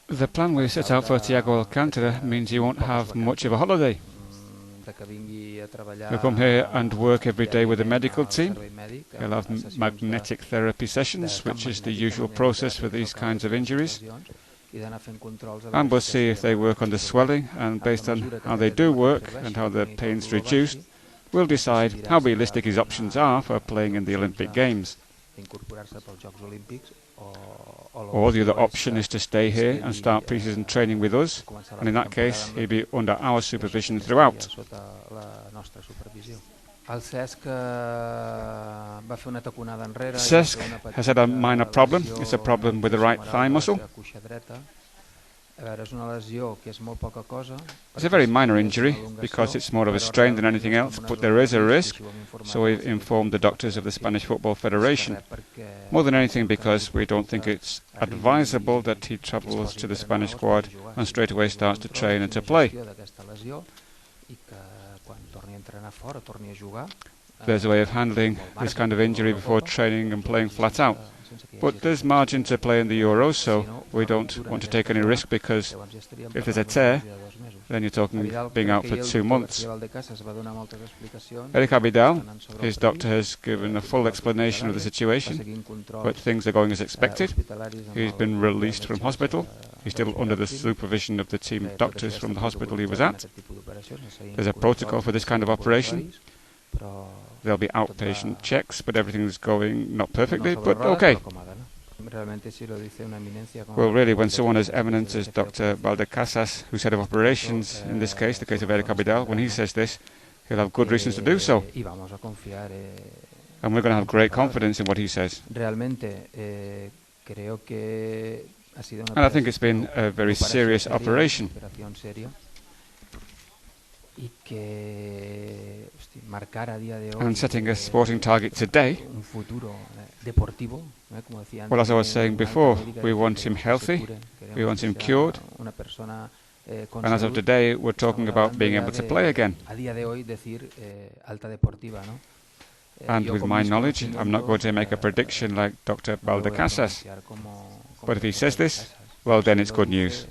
The plan we set out for Thiago Alcantara means he won't have much of a holiday. He'll come here and work every day with the medical team. He'll have magnetic therapy sessions, which is the usual process for these kinds of injuries. And we'll see if they work on the swelling, and based on how they do work and how the pain's reduced, we'll decide how realistic his options are for playing in the Olympic Games. Or the other option is to stay here and start pre-season training with us, and in that case he'll be under our supervision throughout. Cesc has had a minor problem. It's a problem with the right thigh muscle. It's a very minor injury because it's more of a strain than anything else, but there is a risk, so we've informed the doctors of the Spanish Football Federation. More than anything because we don't think it's advisable that he travels to the Spanish squad and straight away starts to train and to play. There's a way of handling this kind of injury before training and playing flat out. But there's margin to play in the Euros, so we don't want to take any risk, because if there's a tear, then you're talking being out for 2 months. Eric Abidal, his doctor, has given a full explanation of the situation, but things are going as expected. He's been released from hospital. He's still under the supervision of the team doctors from the hospital he was at. There's a protocol for this kind of operation. There'll be outpatient checks, but everything's going not perfectly, but okay. Well, really, when someone as eminent as Dr. Valdecasas, who's head of operations in this case, the case of Eric Abidal, when he says this, he'll have good reasons to do so. And we're going to have great confidence in what he says. And I think it's been a very serious operation. And setting a sporting target today, well, as I was saying before, we want him healthy, we want him cured, and as of today we're talking about being able to play again. And with my knowledge, I'm not going to make a prediction like Dr. Valdecasas, but if he says this, well, then it's good news.